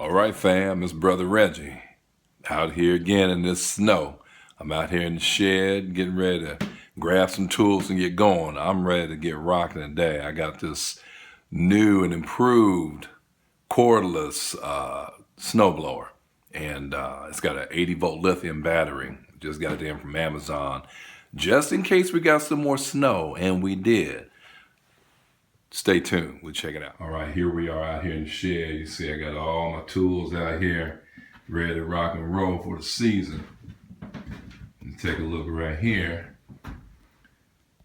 All right, fam, it's Brother Reggie. Out here again in this snow. I'm out here in the shed getting ready to grab some tools and get going. I'm ready to get rocking today. I got this new and improved cordless snowblower. And it's got an 80-volt lithium battery. Just got it in from Amazon. Just in case we got some more snow, and we did. Stay tuned. We'll check it out. All right, here we are out here in the shed. You see I got all my tools out here ready to rock and roll for the season. And take a look right here.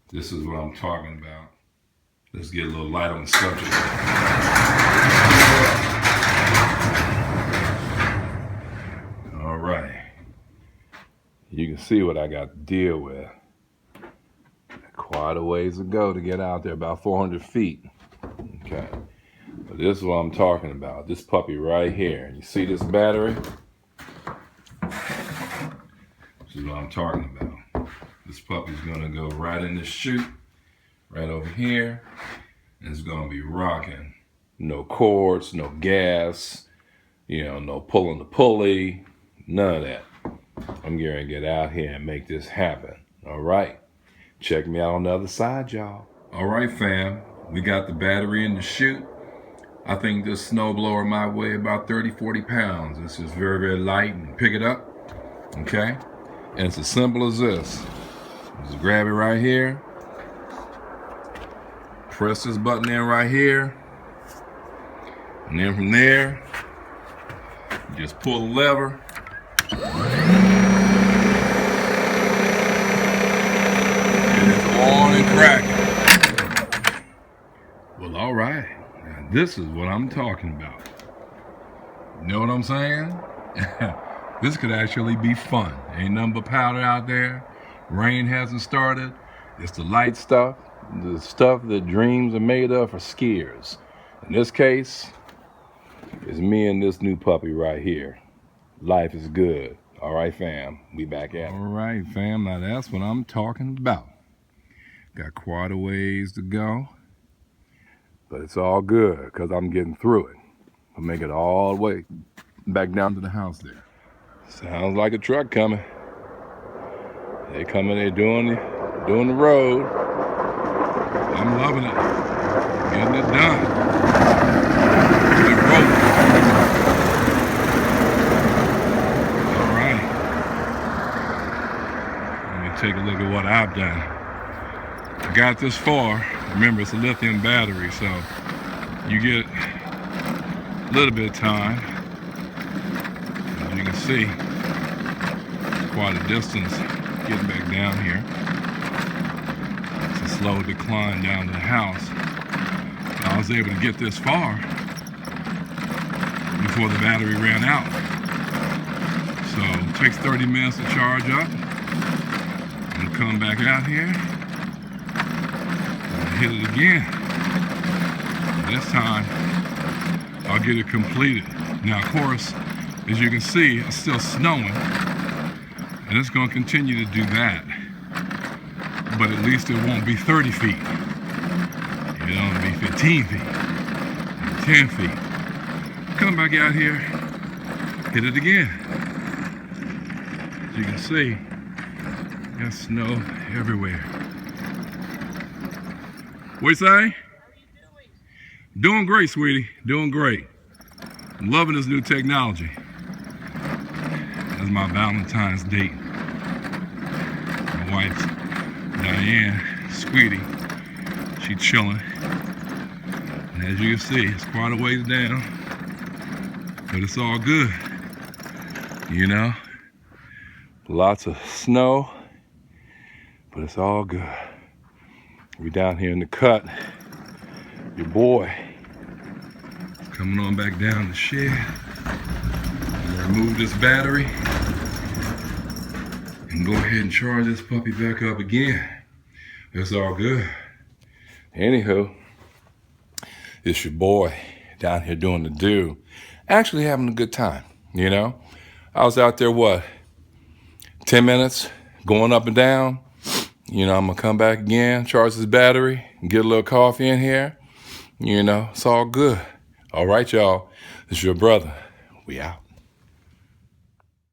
This is what I'm talking about. Let's get a little light on the subject. All right. You can see what I got to deal with. Quite a ways to go to get out there, about 400 feet. Okay, but this is what I'm talking about. This puppy right here. You see this battery? This is what I'm talking about. This puppy's gonna go right in the chute, right over here, and it's gonna be rocking. No cords, no gas, no pulling the pulley, none of that. I'm going to get out here and make this happen. All right. Check me out on the other side, y'all. All right, fam. We got the battery in the chute. I think this snowblower might weigh about 30, 40 pounds. It's just very, very light and pick it up. Okay? And it's as simple as this. Just grab it right here. Press this button in right here. And then from there, just pull the lever. On and cracking. Well, all right. Now, this is what I'm talking about. You know what I'm saying? This could actually be fun. Ain't nothing but powder out there. Rain hasn't started. It's the light stuff, the stuff that dreams are made of for skiers. In this case, it's me and this new puppy right here. Life is good. All right, fam. We back at it. All right, fam. Now that's what I'm talking about. Got quite a ways to go, but it's all good because I'm getting through it. I'll make it all the way back down to the house there. Sounds like a truck coming. They coming, they're doing the road. I'm loving it. Getting it done. Good road. All right. Let me take a look at what I've done. I got this far. Remember, it's a lithium battery, so you get a little bit of time. As you can see, quite a distance getting back down here. It's a slow decline down to the house. I was able to get this far before the battery ran out. So it takes 30 minutes to charge up. I'm gonna come back out here. Hit it again. This time, I'll get it completed. Now, of course, as you can see, it's still snowing, and it's going to continue to do that. But at least it won't be 30 feet. It'll only be 15 feet, 10 feet. Come back out here, hit it again. As you can see, got snow everywhere. What you say? How are you doing? Doing great, sweetie. Doing great. I'm loving this new technology. That's my Valentine's date. My wife's Diane, sweetie. She chilling. And as you can see, it's quite a ways down. But it's all good. Lots of snow. But it's all good. We down here in the cut. Your boy is coming on back down the shed. I'm gonna remove this battery and go ahead and charge this puppy back up again. It's all good. Anywho, it's your boy down here doing the do. Actually having a good time, I was out there, 10 minutes, going up and down. I'm going to come back again, charge this battery, get a little coffee in here. It's all good. All right, y'all. It's your brother. We out.